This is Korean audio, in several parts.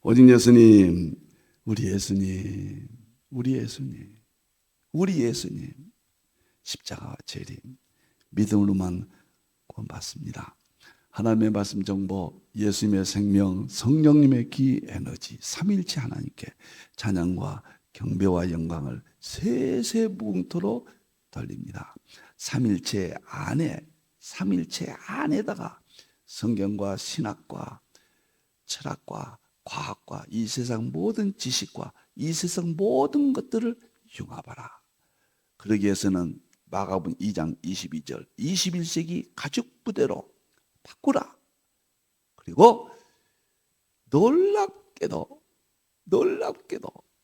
오직 예수님, 우리 예수님, 우리 예수님, 우리 예수님, 십자가와 재림, 믿음으로만 구원받습니다. 하나님의 말씀 정보, 예수님의 생명, 성령님의 기 에너지, 삼위일체 하나님께 찬양과 경배와 영광을 세세무궁토로 돌립니다. 삼위일체 안에다가 성경과 신학과 철학과 과학과 이 세상 모든 지식과 이 세상 모든 것들을 융합하라. 그러기 위해서는 마가복음 2장 22절 21세기 가죽부대로 바꾸라. 그리고 놀랍게도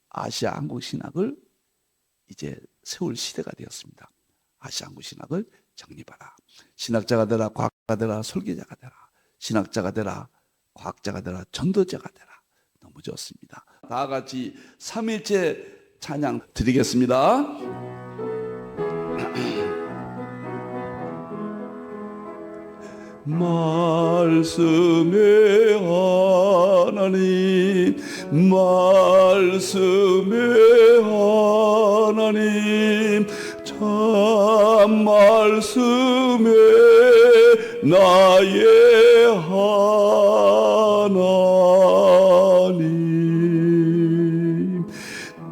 아시아 한국 신학을 이제 세울 시대가 되었습니다. 아시아 한국 신학을 정립하라. 신학자가 되라, 과학자가 되라, 설계자가 되라. 신학자가 되라, 과학자가 되라, 전도자가 되라. 너무 좋습니다. 다 같이 삼위일체 찬양 드리겠습니다. 말씀의 하나님, 말씀의 하나님, 참 말씀의 나의 하나님,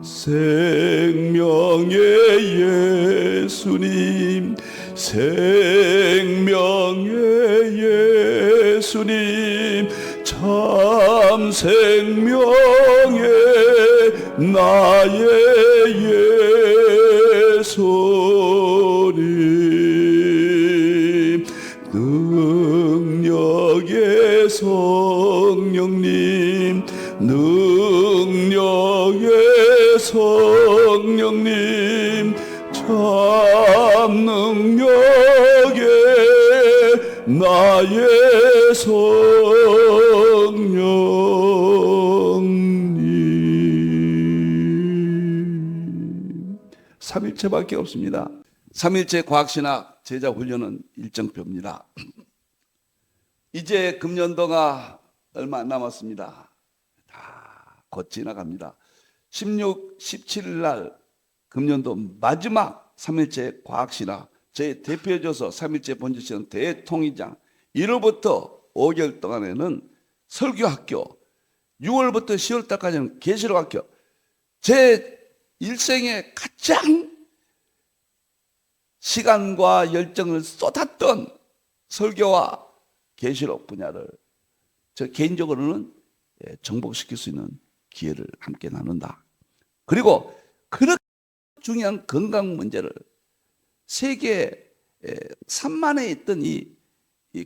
생명의 예수님, 생명의 예수님, 참 생명의 나의 예수님, 능력의 성령님, 능력의 성령님, 참 능력의 나의 성령님. 삼일체밖에 없습니다. 삼일체 과학신학 제자훈련은 일정표입니다. 이제 금년도가 얼마 안 남았습니다. 다 곧 지나갑니다. 16, 17일 날 금년도 마지막 삼일체 과학신학 제 대표조서 삼일체 본질시험 대통의장 1월부터 5개월 동안에는 설교학교, 6월부터 10월달까지는 계시록학교, 제 일생에 가장 시간과 열정을 쏟았던 설교와 계시록 분야를 저 개인적으로는 정복시킬 수 있는 기회를 함께 나눈다. 그리고 그렇게 중요한 건강 문제를 세계 산만해 있던 이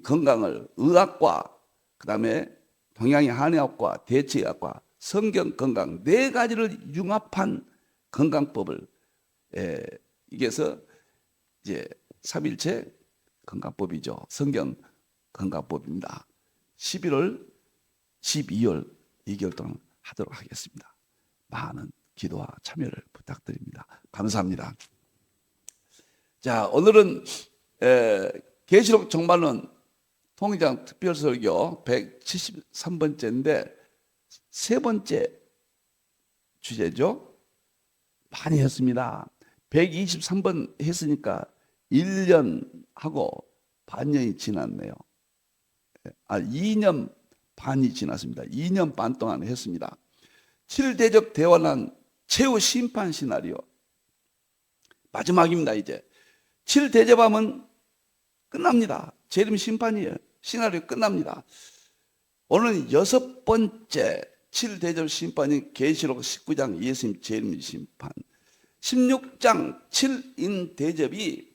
건강을 의학과 그다음에 동양의 한의학과 대체의학과 성경 건강 네 가지를 융합한 건강법을 이게서 이제 삼일체 건강법이죠. 성경 건강법입니다. 11월, 12월 2개월 동안 하도록 하겠습니다. 많은 기도와 참여를 부탁드립니다. 감사합니다. 자, 오늘은 계시록 정말론 통의장 특별설교 173번째인데 세 번째 주제죠. 많이 했습니다. 123번 했으니까 1년하고 반년이 지났네요. 2년 반이 지났습니다. 2년 반 동안 했습니다. 7대적 대환란 최후 심판 시나리오 마지막입니다. 이제 7대접하면 끝납니다. 재림 심판이에요. 시나리오 끝납니다. 오늘은 6번째 7대접 심판인 계시록 19장 예수님 재림 심판, 16장 7인 대접이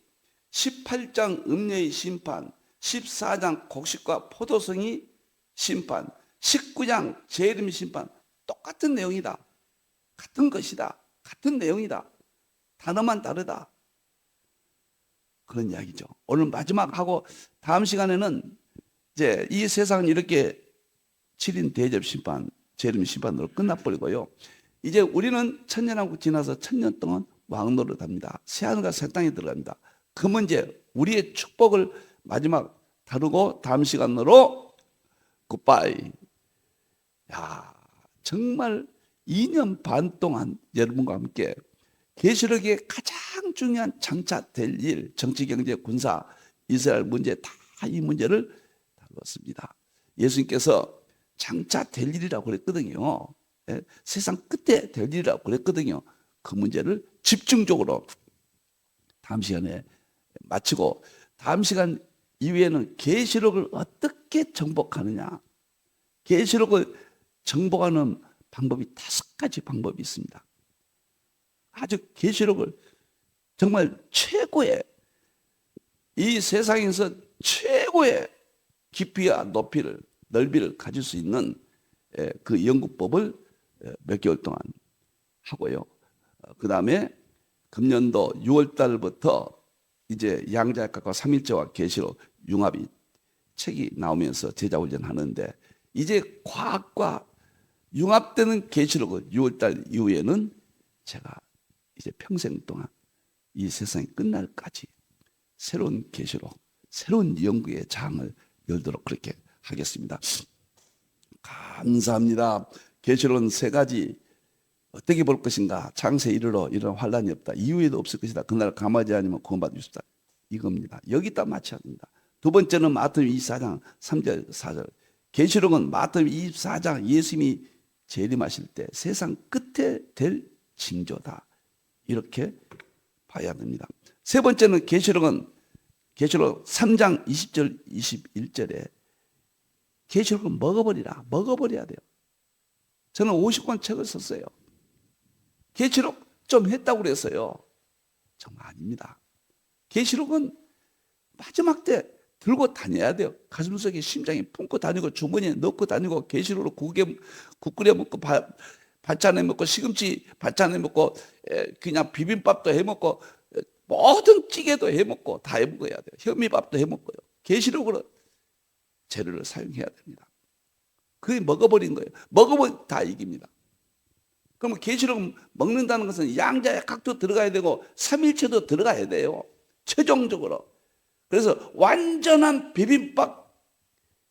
18장 음녀의 심판, 14장 곡식과 포도성이 심판, 19장 재림 심판. 똑같은 내용이다. 같은 것이다. 같은 내용이다. 단어만 다르다. 그런 이야기죠. 오늘 마지막하고 다음 시간에는 이제 이 세상은 이렇게 7인 대접 심판, 재림 심판으로 끝나버리고요. 이제 우리는 천년왕국 지나서 1000년 동안 왕노릇 합니다. 새하늘과 새 땅에 들어갑니다. 그 문제, 우리의 축복을 마지막 다루고 다음 시간으로 굿바이. 야, 정말 2년 반 동안 여러분과 함께 계시록의 가장 중요한 장차될 일, 정치, 경제, 군사, 이스라엘 문제 다 이 문제를 다루었습니다. 예수님께서 장차될 일이라고 그랬거든요. 예, 세상 끝에 될 일이라고 그랬거든요. 그 문제를 집중적으로 다음 시간에 마치고 다음 시간 이후에는 계시록을 어떻게 정복하느냐. 계시록을 정복하는 방법이 5가지 방법이 있습니다. 아주 계시록을 정말 최고의, 이 세상에서 최고의 깊이와 높이를, 넓이를 가질 수 있는 그 연구법을 몇 개월 동안 하고요. 그 다음에 금년도 6월 달부터 이제 양자역학과 삼일체와 계시록 융합이 책이 나오면서 제자훈련 하는데, 이제 과학과 융합되는 계시록을 6월 달 이후에는 제가 이제 평생 동안 이 세상이 끝날까지 새로운 계시록, 새로운 연구의 장을 열도록 그렇게 하겠습니다. 감사합니다. 계시록은 3가지. 어떻게 볼 것인가? 창세 이르러 이런 환란이 없다. 이후에도 없을 것이다. 그날 감하지 아니면 구원받을 수 있다. 이겁니다. 여기다 맞춰야 합니다. 두 번째는 마태복음 24장 3절 4절. 계시록은 마태복음 24장 예수님이 재림하실 때 세상 끝에 될 징조다. 이렇게 봐야 됩니다. 세 번째는 계시록은 계시록 3장 20절 21절에 계시록을 먹어버려야 돼요. 저는 50권 책을 썼어요. 계시록 좀 했다고 그랬어요. 정말 아닙니다. 계시록은 마지막 때 들고 다녀야 돼요. 가슴속에 심장에 품고 다니고 주머니에 넣고 다니고 계시록으로 국 끓여 먹고 반찬 해 먹고 시금치 반찬 해 먹고 그냥 비빔밥도 해 먹고 모든 찌개도 해 먹고 다 해 먹어야 돼요. 현미밥도 해 먹고요. 계시록으로 재료를 사용해야 됩니다. 그게 먹어버린 거예요. 먹으면 다 이깁니다. 그러면 계시록 먹는다는 것은 양자역학도 들어가야 되고 삼일체도 들어가야 돼요. 최종적으로. 그래서 완전한 비빔밥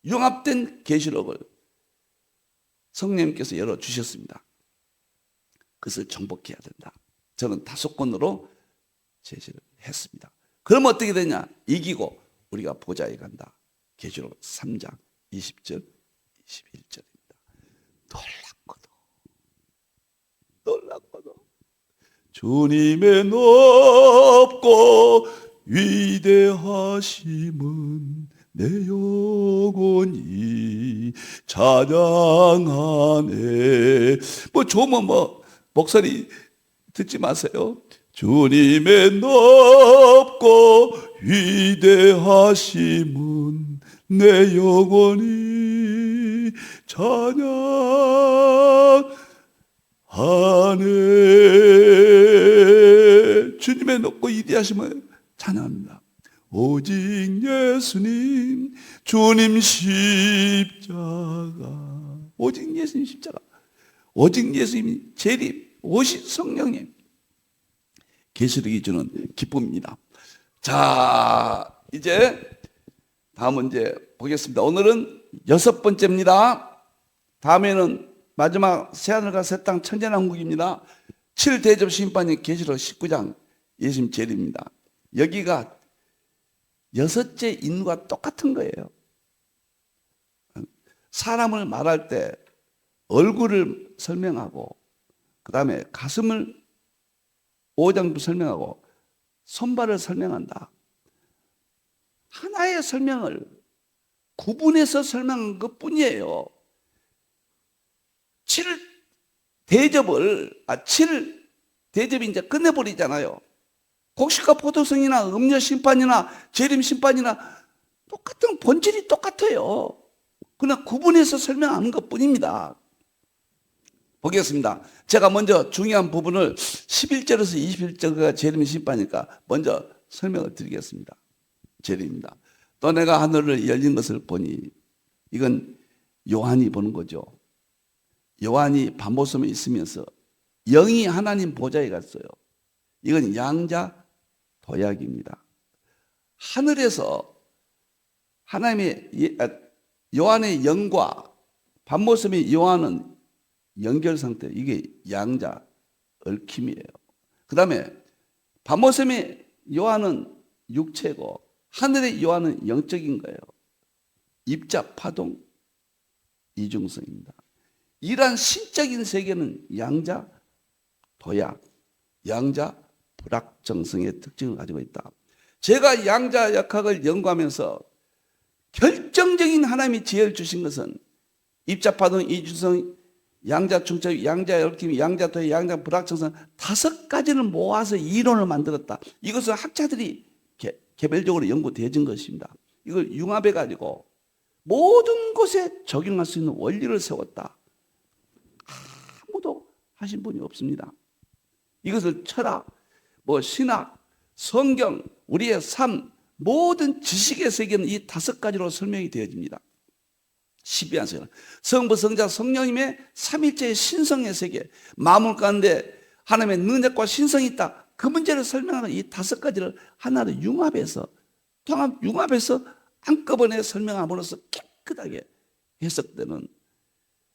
융합된 계시록을 성령님께서 열어주셨습니다. 그것을 정복해야 된다. 저는 5권으로 제시를 했습니다. 그러면 어떻게 되냐? 이기고 우리가 보좌에 간다. 계시록 3장 20절 21절입니다. 놀랍고도 주님의 높고 위대하심은 내 영혼이 찬양하네. 좋으면 목소리 듣지 마세요. 주님의 높고 위대하심은 내 영혼이 찬양하네. 주님의 높고 위대하심을 찬양합니다. 오직 예수님, 주님 십자가, 오직 예수님 십자가, 오직 예수님 재림, 오직 성령님, 계시록이 주는 기쁨입니다. 자, 이제 다음 문제 보겠습니다. 오늘은 6번째입니다. 다음에는 마지막 새하늘과 새 땅 천재난국입니다. 7대접 심판이 계시록 19장 예수님 재림입니다. 여기가 6째 인과 똑같은 거예요. 사람을 말할 때 얼굴을 설명하고 그 다음에 가슴을 오장도 설명하고 손발을 설명한다. 하나의 설명을 구분해서 설명한 것뿐이에요. 7대접이 이제 끝내버리잖아요. 곡식과 포도성이나 음료 심판이나 재림 심판이나 똑같은 본질이 똑같아요. 그러나 구분해서 설명하는 것뿐입니다. 보겠습니다. 제가 먼저 중요한 부분을 11절에서 21절가 재림 심판이니까 먼저 설명을 드리겠습니다. 재림입니다. 또 내가 하늘을 열린 것을 보니, 이건 요한이 보는 거죠. 요한이 밤모섬에 있으면서 영이 하나님 보좌에 갔어요. 이건 양자 도약입니다. 하늘에서 하나님의 요한의 영과 밤모섬의 요한은 연결 상태, 이게 양자 얽힘이에요. 그 다음에 밤모섬의 요한은 육체고 하늘의 요한은 영적인 거예요. 입자 파동 이중성입니다. 이러한 신적인 세계는 양자 도약, 양자 불확정성의 특징을 가지고 있다. 제가 양자 역학을 연구하면서 결정적인 하나님이 지혜를 주신 것은 입자 파동 이중성, 양자 중첩, 양자 얽힘, 양자 도약, 양자 불확정성 5가지를 모아서 이론을 만들었다. 이것은 학자들이 개별적으로 연구되어진 것입니다. 이걸 융합해 가지고 모든 곳에 적용할 수 있는 원리를 세웠다. 아무도 하신 분이 없습니다. 이것을 철학, 신학, 성경, 우리의 삶, 모든 지식의 세계는 이 5가지로 설명이 되어집니다. 12안에서는 성부, 성자, 성령님의 삼일체의 신성의 세계, 만물 가운데 하나님의 능력과 신성이 있다. 그 문제를 설명하는 이 5가지를 하나로 융합해서 한꺼번에 설명함으로써 깨끗하게 해석되는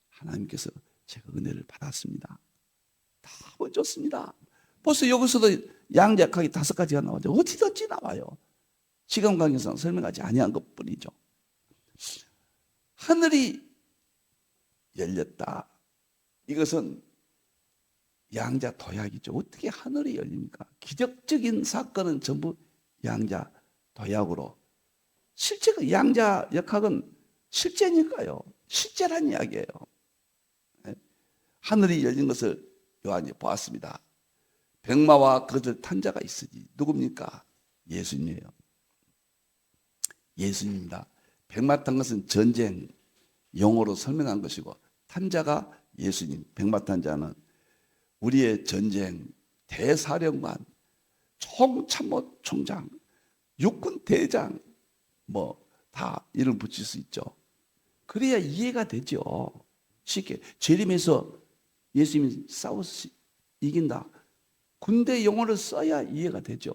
하나님께서 제가 은혜를 받았습니다. 다 좋습니다. 벌써 여기서도 양자역학이 5가지가 나오죠. 어디든지 나와요. 시간 관계상 설명하지 아니한 것뿐이죠. 하늘이 열렸다. 이것은 양자 도약이죠. 어떻게 하늘이 열립니까? 기적적인 사건은 전부 양자 도약으로. 실제가 양자 역학은 실제니까요. 실제란 이야기예요. 하늘이 열린 것을 요한이 보았습니다. 백마와 그것을 탄 자가 있으니 누굽니까? 예수님이에요. 예수님입니다. 백마 탄 것은 전쟁 용어로 설명한 것이고 탄 자가 예수님. 백마 탄 자는 우리의 전쟁 대사령관, 총참모 총장, 육군 대장 다 이름 붙일 수 있죠. 그래야 이해가 되죠. 쉽게 재림에서 예수님이 싸워서 이긴다. 군대 용어를 써야 이해가 되죠.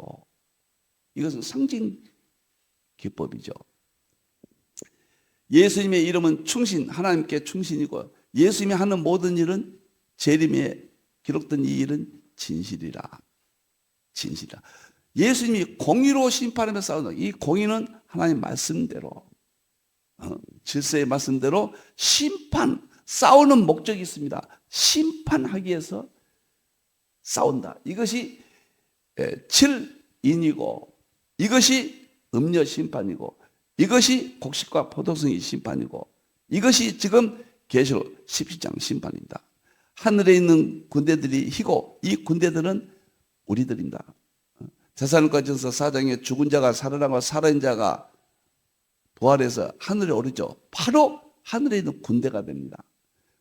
이것은 상징 기법이죠. 예수님의 이름은 충신, 하나님께 충신이고 예수님이 하는 모든 일은 재림에 기록된 이 일은 진실이라. 진실이라. 예수님이 공의로 심판하며 싸우는 이 공의는 하나님 말씀대로 질서의 말씀대로 싸우는 목적이 있습니다. 심판하기 위해서 싸운다. 이것이 7인이고 이것이 음녀 심판이고 이것이 곡식과 포도송이 심판이고 이것이 지금 계시록 17장 심판입니다. 하늘에 있는 군대들이 희고 이 군대들은 우리들입니다. 데살로니가 전서 4장에 죽은 자가 살아나고 살아있는 자가 부활해서 하늘에 오르죠. 바로 하늘에 있는 군대가 됩니다.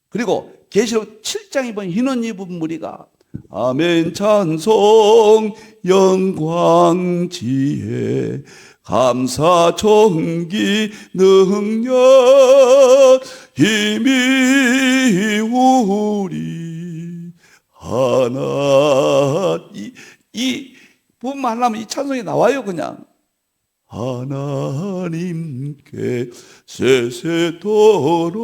그리고 계시록 7장에 보면 흰옷 입은 무리가 아멘 찬송 영광 지혜 감사 존귀 능력 힘이 우리 하나 이 부분만 하려면 이 찬송이 나와요. 그냥 하나님께 세세토록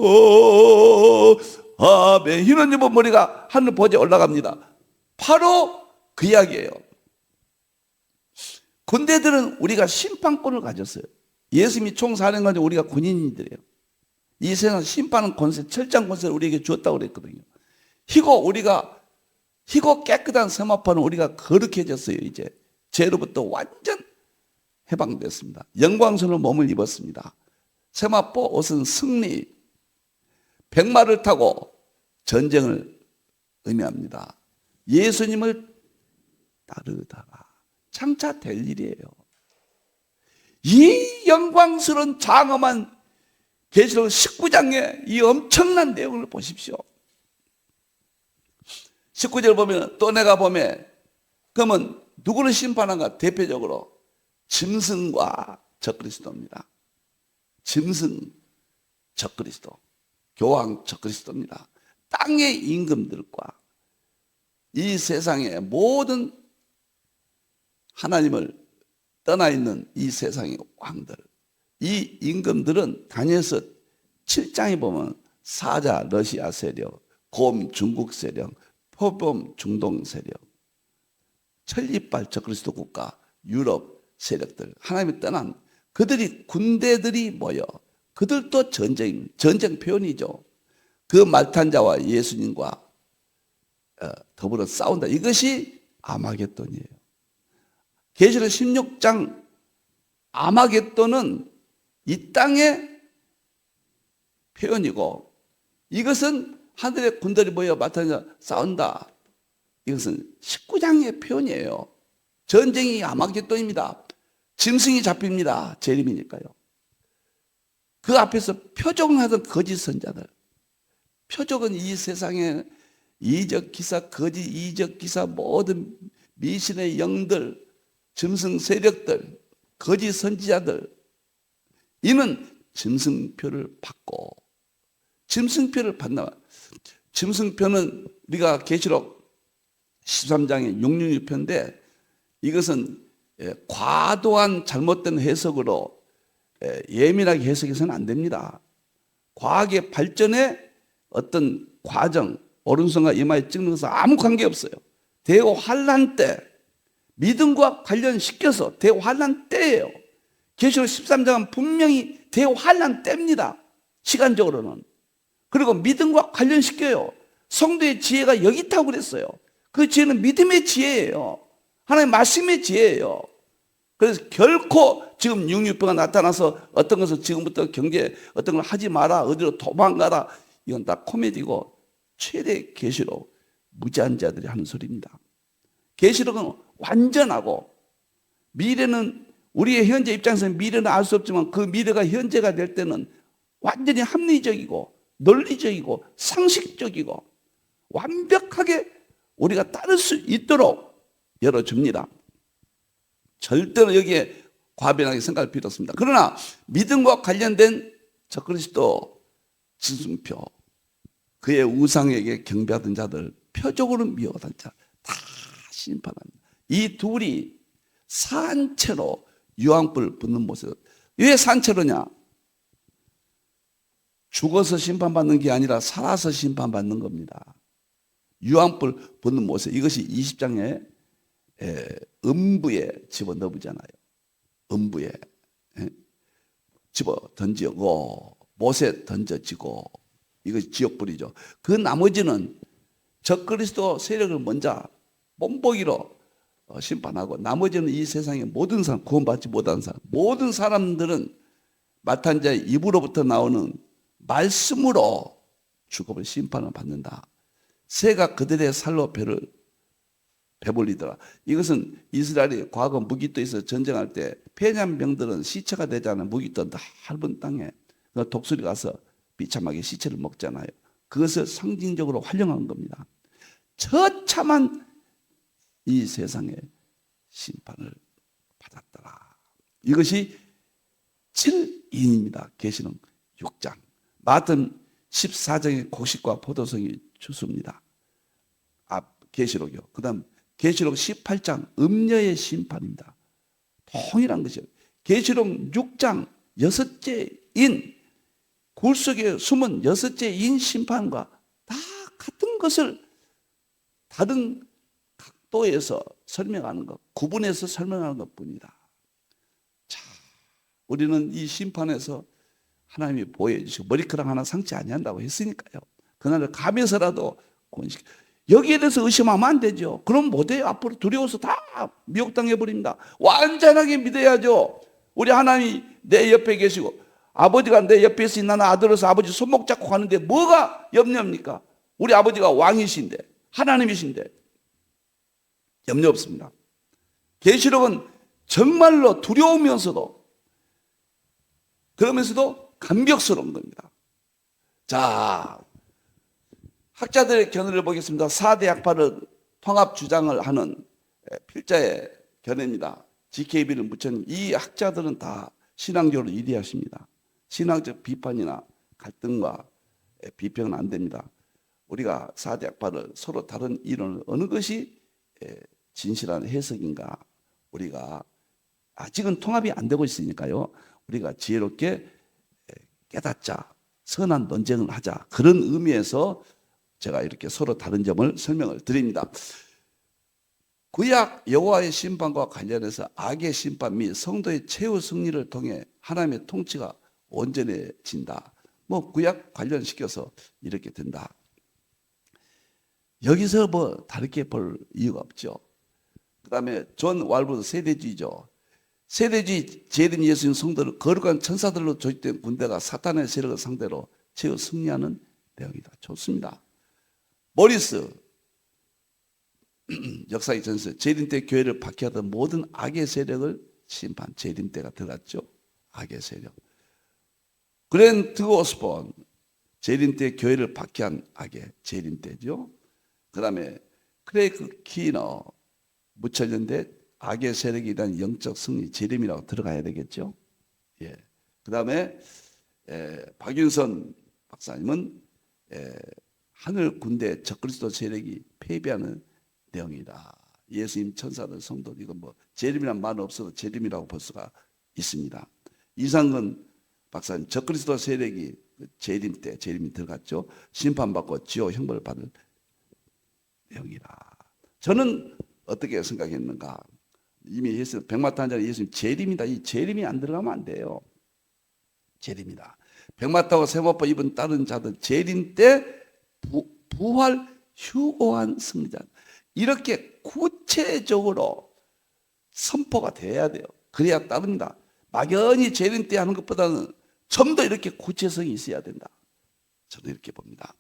아멘. 흰옷 입은 머리가 하늘 보좌에 올라갑니다. 바로 그 이야기예요. 군대들은 우리가 심판권을 가졌어요. 예수님이 총사령관이 우리가 군인들이에요. 이 세상 심판은 권세, 철장 권세를 우리에게 주었다고 그랬거든요. 희고 깨끗한 세마포는 우리가 거룩해졌어요. 이제 죄로부터 완전 해방됐습니다. 영광스러운 몸을 입었습니다. 세마포 옷은 승리, 백마를 타고 전쟁을 의미합니다. 예수님을 따르다가 장차 될 일이에요. 이 영광스러운 장엄한 계시록 19장의 이 엄청난 내용을 보십시오. 19절 보면 또 내가 보면 그러면 누구를 심판한가? 대표적으로 짐승과 적그리스도입니다. 짐승 적그리스도, 교황 적그리스도입니다. 땅의 임금들과 이 세상의 모든 하나님을 떠나 있는 이 세상의 왕들, 이 임금들은 다니엘서 7장에 보면 사자 러시아 세력, 곰 중국 세력, 표범 중동 세력, 천리발 적그리스도 국가, 유럽 세력들, 하나님이 떠난 그들이 군대들이 모여 그들도 전쟁 표현이죠. 그 말탄 자와 예수님과 더불어 싸운다. 이것이 아마겟돈이에요. 계시록 16장 아마겟돈은 이 땅의 표현이고, 이것은 하늘의 군대들이 모여 말탄 자 싸운다. 이것은 19장의 표현이에요. 전쟁이 아마겟돈입니다. 짐승이 잡힙니다. 재림이니까요. 그 앞에서 표적하던 거짓 선자들, 표적은 이 세상에 이적 기사, 거짓 이적 기사, 모든 미신의 영들, 짐승 세력들, 거짓 선지자들, 이는 짐승표를 받고, 짐승표를 받나. 짐승표는 우리가 계시록 13장의 666표인데, 이것은 과도한 잘못된 해석으로 예민하게 해석해서는 안 됩니다. 과학의 발전에 어떤 과정, 오른손과 이마에 찍는 것은 아무 관계없어요. 대환란 때, 믿음과 관련시켜서 대환란 때예요. 계시록 13장은 분명히 대환란 때입니다. 시간적으로는. 그리고 믿음과 관련시켜요. 성도의 지혜가 여기 있다고 그랬어요. 그 지혜는 믿음의 지혜예요. 하나님의 말씀의 지혜예요. 그래서 결코 지금 666표가 나타나서 어떤 것을 지금부터 경계, 어떤 걸 하지 마라, 어디로 도망가라, 이건 다 코미디고 최대 계시록 무지한 자들이 하는 소리입니다. 계시록은 완전하고, 미래는 우리의 현재 입장에서는 미래는 알 수 없지만 그 미래가 현재가 될 때는 완전히 합리적이고 논리적이고 상식적이고 완벽하게 우리가 따를 수 있도록 열어줍니다. 절대로 여기에 과변하게 생각할 필요 없습니다. 그러나 믿음과 관련된 적그리스도 짐승표, 그의 우상에게 경배하던 자들, 표적으로 미워하던 자 다 심판합니다. 이 둘이 산채로 유황불 붙는 모습. 왜 산채로냐? 죽어서 심판받는 게 아니라 살아서 심판받는 겁니다. 유황불 붙는 모습. 이것이 20장에 음부에 집어 넣으잖아요. 음부에 집어 던지고 못에 던져지고, 이것이 지옥불이죠. 그 나머지는 적그리스도 세력을 먼저 몸보기로 심판하고, 나머지는 이 세상의 모든 사람, 구원받지 못한 사람, 모든 사람들은 마탄자의 입으로부터 나오는 말씀으로 죽음을 심판을 받는다. 새가 그들의 살로 배를 배불리더라. 이것은 이스라엘이 과거 무기토에서 전쟁할 때 폐렴병들은 시체가 되지 않은 무기토 넓은 땅에 독수리 가서 비참하게 시체를 먹잖아요. 그것을 상징적으로 활용한 겁니다. 처참한 이 세상의 심판을 받았더라. 이것이 7인입니다. 계시록 6장. 마태는 14장의 곡식과 포도성이 주수입니다. 계시록이요. 그 다음 계시록 18장 음녀의 심판입니다. 동일한 것이에요. 계시록 6장 여섯째 인, 굴 속에 숨은 여섯째 인 심판과 다 같은 것을 다른 각도에서 설명하는 것, 구분해서 설명하는 것뿐이다. 자, 우리는 이 심판에서 하나님이 보여주시고 머리카락 하나 상치 아니한다고 했으니까요. 그날을 가면서라도 권식. 여기에 대해서 의심하면 안 되죠. 그럼 못해요. 앞으로 두려워서 다 미혹당해버립니다. 완전하게 믿어야죠. 우리 하나님이 내 옆에 계시고, 아버지가 내 옆에 있으니 나는 아들로서 아버지 손목 잡고 가는데 뭐가 염려입니까? 우리 아버지가 왕이신데, 하나님이신데 염려 없습니다. 계시록은 정말로 두려우면서도, 그러면서도 감격스러운 겁니다. 자, 학자들의 견해를 보겠습니다. 4대 약파를 통합 주장을 하는 필자의 견해입니다. GKB를 묻혔는 이 학자들은 다 신앙적으로 이해하십니다. 신앙적 비판이나 갈등과 비평은 안 됩니다. 우리가 4대 약파를 서로 다른 이론을 어느 것이 진실한 해석인가, 우리가 아직은 통합이 안 되고 있으니까요. 우리가 지혜롭게 깨닫자, 선한 논쟁을 하자, 그런 의미에서 제가 이렇게 서로 다른 점을 설명을 드립니다. 구약 여호와의 심판과 관련해서 악의 심판 및 성도의 최후 승리를 통해 하나님의 통치가 온전해진다. 구약 관련시켜서 이렇게 된다. 여기서 다르게 볼 이유가 없죠. 그 다음에 존 왈브드 세대주의죠. 세대주의 재림 예수님 성도를 거룩한 천사들로 조직된 군대가 사탄의 세력을 상대로 최후 승리하는 내용이다. 좋습니다. 모리스 역사의 전서 재림 때 교회를 박해하던 모든 악의 세력을 심판, 재림 때가 들어갔죠. 악의 세력. 그랜트 오스본 재림 때 교회를 박해한 악의 재림 때죠. 그 다음에 크레이크 키너 무천년대 악의 세력에 대한 영적 승리 재림이라고 들어가야 되겠죠. 예. 그 다음에 박윤선 박사님은 하늘 군대 적그리스도 세력이 패배하는 내용이다. 예수님 천사들 성도 이건 재림이란 말은 없어도 재림이라고 볼 수가 있습니다. 이상근 박사님 적그리스도 세력이 재림 때 재림이 들어갔죠. 심판받고 지옥 형벌을 받을 내용이라. 저는 어떻게 생각했는가? 이미 예수 백마탄자는 예수님 재림이다. 이 재림이 안 들어가면 안 돼요. 재림이다. 백마타고 세마포 입은 다른 자들 재림 때 부활 휴거한 승리자. 이렇게 구체적으로 선포가 돼야 돼요. 그래야 따릅니다. 막연히 재림 때 하는 것보다는 좀 더 이렇게 구체성이 있어야 된다. 저는 이렇게 봅니다.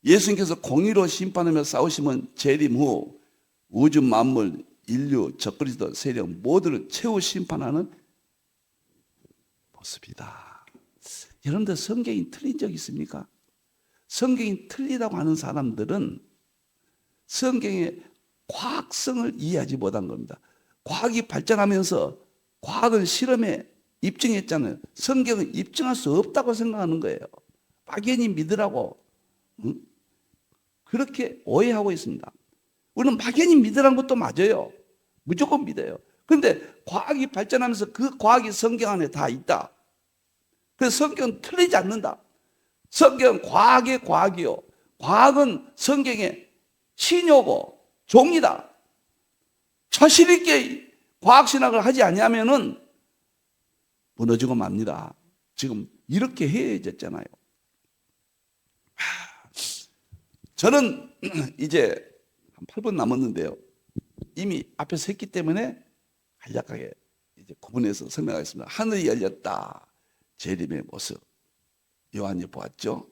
예수님께서 공의로 심판하며 싸우시면 재림 후 우주 만물, 인류, 적그리스도 세력 모두를 최후 심판하는 모습이다. 여러분들 성경이 틀린 적 있습니까? 성경이 틀리다고 하는 사람들은 성경의 과학성을 이해하지 못한 겁니다. 과학이 발전하면서 과학은 실험에 입증했잖아요. 성경은 입증할 수 없다고 생각하는 거예요. 막연히 믿으라고 그렇게 오해하고 있습니다. 우리는 막연히 믿으라는 것도 맞아요. 무조건 믿어요. 그런데 과학이 발전하면서 그 과학이 성경 안에 다 있다. 그래서 성경은 틀리지 않는다. 성경은 과학의 과학이요. 과학은 성경의 신효고 종이다. 자신 있게 과학신학을 하지 아니하면은 무너지고 맙니다. 지금 이렇게 해야겠잖아요. 저는 이제 한 8분 남았는데요. 이미 앞에서 했기 때문에 간략하게 이제 구분해서 설명하겠습니다. 하늘이 열렸다. 재림의 모습. 요한이 보았죠.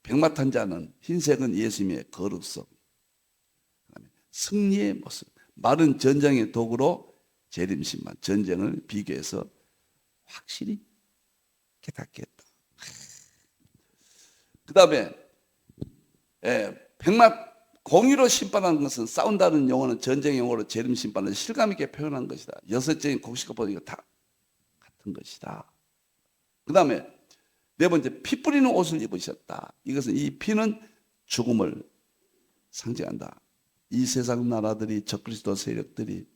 백마탄 자는 흰색은 예수님의 거룩성. 그다음에 승리의 모습. 마른 전쟁의 도구로 재림 심판, 전쟁을 비교해서 확실히 깨닫게 했다. 그 다음에 공의로 심판하는 것은 싸운다는 용어는 전쟁 용어로 재림 심판을 실감 있게 표현한 것이다. 여섯째인 곡식과 보니까 다 같은 것이다. 그 다음에 네 번째, 피 뿌리는 옷을 입으셨다. 이것은 이 피는 죽음을 상징한다. 이 세상 나라들이 적그리스도 세력들이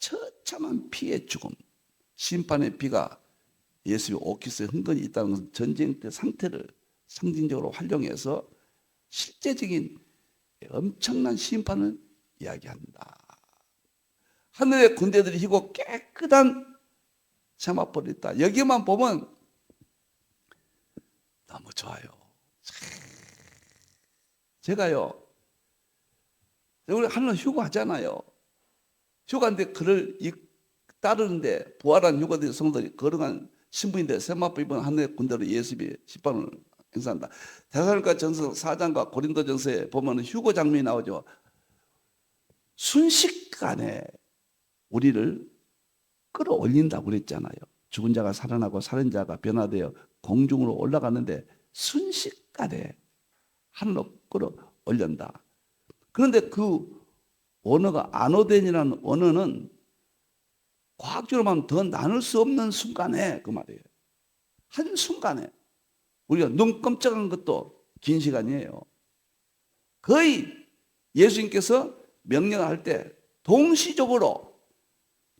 처참한 피의 죽음, 심판의 피가 예수의 오키스에 흥건히 있다는 것은 전쟁 때 상태를 상징적으로 활용해서 실제적인 엄청난 심판을 이야기한다. 하늘의 군대들이 희고 깨끗한 세마포를 있다. 여기만 보면 너무 좋아요. 제가요, 우리 하늘은 휴거하잖아요. 휴거인데 그를 따르는데 부활한 휴거된 성도들이 거룩한 신부인데 세마포 입은 하늘의 군대로 예수의 심판을 행사한다. 데살로니가 전서 4장과 고린도 전서에 보면 휴거 장면이 나오죠. 순식간에 우리를 끌어올린다고 그랬잖아요. 죽은 자가 살아나고 살은 자가 변화되어 공중으로 올라가는데 순식간에 하늘로 끌어올린다. 그런데 그 언어가 아노덴이라는 언어는 과학적으로 하면 더 나눌 수 없는 순간에 그 말이에요. 한순간에 우리가 눈 깜짝한 것도 긴 시간이에요. 거의 예수님께서 명령할 때 동시적으로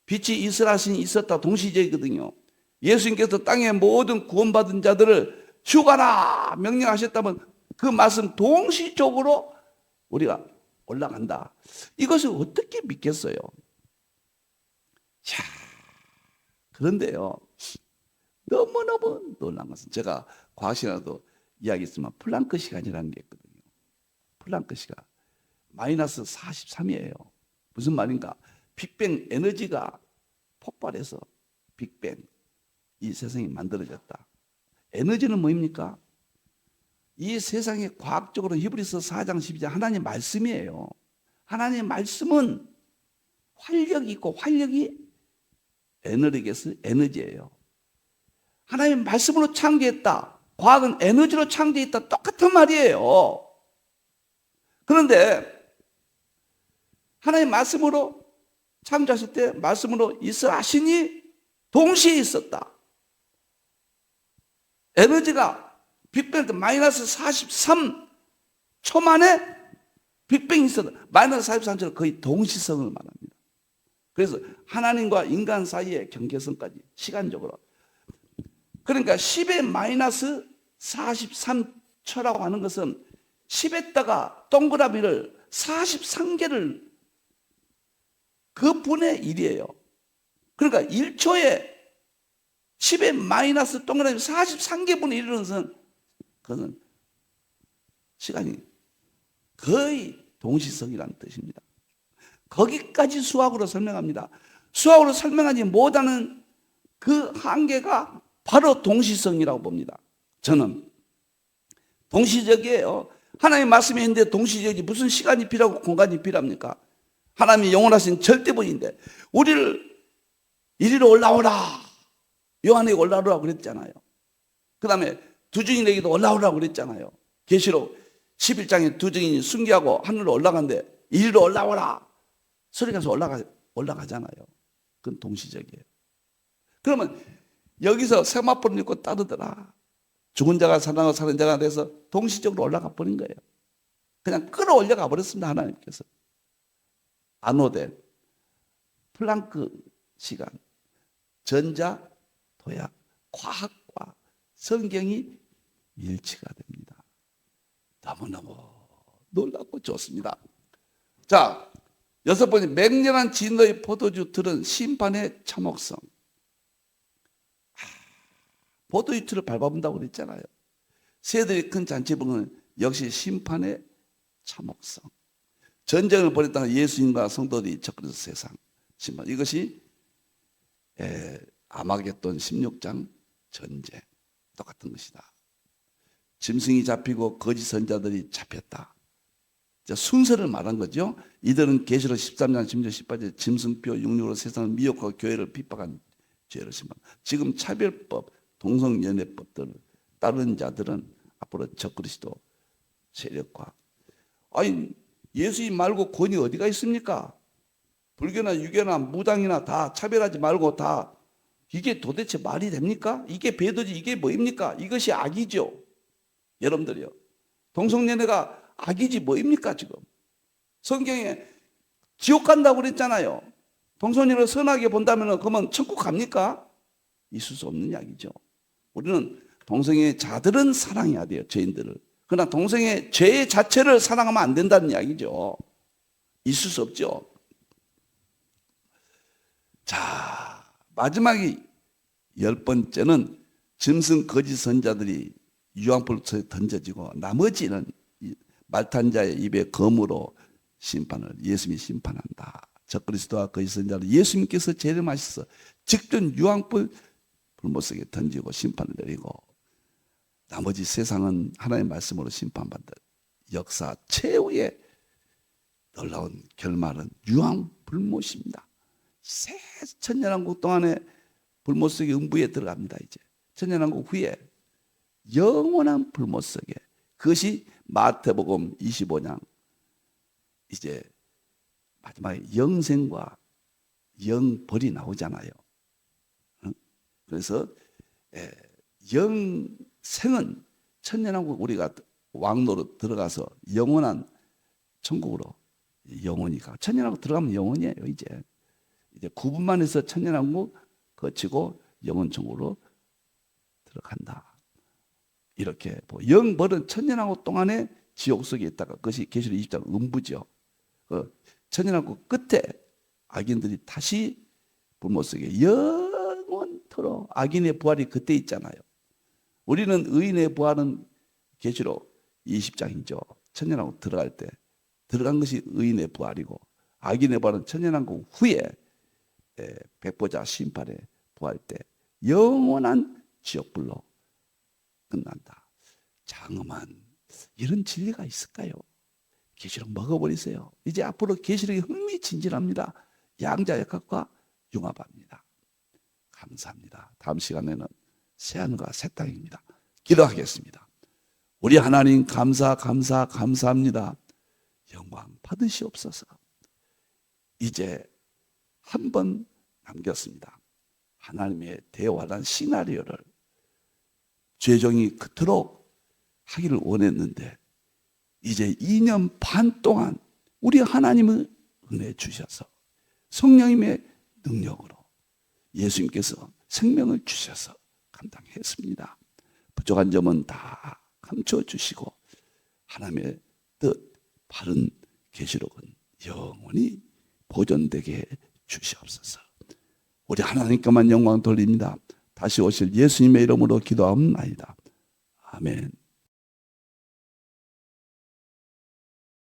빛이 있으라시니 있었다 동시적이거든요. 예수님께서 땅의 모든 구원받은 자들을 휴가라 명령하셨다면 그 말씀 동시적으로 우리가 올라간다. 이것을 어떻게 믿겠어요? 자, 그런데요, 너무너무 놀란 것은 제가 과학 시간에도 이야기했지만 플랑크 시간이라는 게 있거든요. 플랑크 시간 마이너스 43이에요. 무슨 말인가? 빅뱅 에너지가 폭발해서 빅뱅 이 세상이 만들어졌다. 에너지는 뭐입니까? 이 세상에 과학적으로 히브리서 4장 12절 하나님의 말씀이에요. 하나님의 말씀은 활력이 있고 활력이 에너지에서 에너지예요. 하나님의 말씀으로 창조했다. 과학은 에너지로 창조했다. 똑같은 말이에요. 그런데 하나님의 말씀으로 창조하실 때 말씀으로 있어 하시니 동시에 있었다. 에너지가 빅뱅 때 마이너스 43초 만에 빅뱅이 있었다. 마이너스 43초는 거의 동시성을 말합니다. 그래서 하나님과 인간 사이의 경계선까지 시간적으로. 그러니까 10의 마이너스 43초라고 하는 것은 10에다가 동그라미를 43개를 그 분의 1이에요. 그러니까 1초에 10의 마이너스 동그라미 43개 분의 1이라는 것은 그것은 시간이 거의 동시성이라는 뜻입니다. 거기까지 수학으로 설명합니다. 수학으로 설명하지 못하는 그 한계가 바로 동시성이라고 봅니다. 저는 동시적이에요. 하나님의 말씀이 있는데 동시적이지 무슨 시간이 필요하고 공간이 필요합니까? 하나님이 영원하신 절대본인데 우리를 이리로 올라오라, 요한에게 올라오라고 그랬잖아요. 그 다음에 두 증인에게도 올라오라고 그랬잖아요. 계시록 11장에 두 증인이 순교하고 하늘로 올라간대. 이리로 올라오라 소리가 나서 올라가잖아요. 그건 동시적이에요. 그러면 여기서 세마포를 입고 따르더라. 죽은 자가 살아나고 사는 자가 돼서 동시적으로 올라가 버린 거예요. 그냥 끌어올려가 버렸습니다. 하나님께서. 아노델, 플랑크 시간, 전자, 도약, 과학과 성경이 일치가 됩니다. 너무너무 놀랍고 좋습니다. 자, 여섯 번째, 맹렬한 진노의 포도주 들은 심판의 참혹성. 포도주를 밟아본다고 그랬잖아요. 새들이 큰 잔치부는 역시 심판의 참혹성. 전쟁을 벌였다가 예수님과 성도들이 접근해서 세상 심판. 이것이 아마겟돈 16장 전쟁 똑같은 것이다. 짐승이 잡히고 거짓 선자들이 잡혔다. 순서를 말한 거죠. 이들은 계시록 13장 16절 18절 짐승표 육류로 세상을 미혹하고 교회를 핍박한 죄를 심한. 지금 차별법, 동성연애법들을 따르는 자들은 앞으로 적그리스도 세력과 아니 예수님 말고 권위 어디가 있습니까? 불교나 유교나 무당이나 다 차별하지 말고 다 이게 도대체 말이 됩니까? 이게 배도지 이게 뭐입니까? 이것이 악이죠. 여러분들이요. 동성연애가 악이지 뭐입니까 지금? 성경에 지옥 간다고 그랬잖아요. 동성연애를 선하게 본다면 그러면 천국 갑니까? 있을 수 없는 이야기죠. 우리는 동성애 자들은 사랑해야 돼요. 죄인들을. 그러나 동성애 죄 자체를 사랑하면 안 된다는 이야기죠. 있을 수 없죠. 자, 마지막이 10번째는 짐승 거짓 선자들이 유황불에 던져지고 나머지는 말탄 자의 입에 검으로 심판을 예수님이 심판한다. 적그리스도와 거짓 선자를 예수님께서 재림하셔서 직접 유황불 불못속에 던지고 심판을 내리고 나머지 세상은 하나님의 말씀으로 심판받는 역사 최후의 놀라운 결말은 유황불못입니다. 새 천년왕국 동안에 불못 속의 음부에 들어갑니다. 이제 천년왕국 후에 영원한 불못 속에 그것이 마태복음 25장 이제 마지막에 영생과 영벌이 나오잖아요. 그래서 영생은 천년왕국 우리가 왕노로 들어가서 영원한 천국으로 영원히 가. 천년왕국 들어가면 영원이에요. 이제 9분만 해서 천년왕국 거치고 영원 천국으로 들어간다. 이렇게 영벌은 천년왕국 동안에 지옥 속에 있다가 그것이 계시록 20장 음부죠. 천년왕국 끝에 악인들이 다시 불못 속에 영원토록 악인의 부활이 그때 있잖아요. 우리는 의인의 부활은 계시록 20장이죠. 천년왕국 들어갈 때 들어간 것이 의인의 부활이고 악인의 부활은 천년왕국 후에 백보자 심판에 부활 때 영원한 지옥불로 끝난다. 장엄한 이런 진리가 있을까요? 계시록 먹어버리세요. 이제 앞으로 계시록이 흥미진진합니다. 양자역학과 융합합니다. 감사합니다. 다음 시간에는 새하늘과 새 땅입니다. 기도하겠습니다. 우리 하나님 감사합니다. 영광 받으시옵소서. 이제 한 번 남겼습니다. 하나님의 대화란 시나리오를 죄종이 그토록 하기를 원했는데 이제 2년 반 동안 우리 하나님을 은혜 주셔서 성령님의 능력으로 예수님께서 생명을 주셔서 감당했습니다. 부족한 점은 다 감춰주시고 하나님의 뜻 바른 계시록은 영원히 보존되게 주시옵소서. 우리 하나님께만 영광 돌립니다. 다시 오실 예수님의 이름으로 기도하옵나이다. 아멘.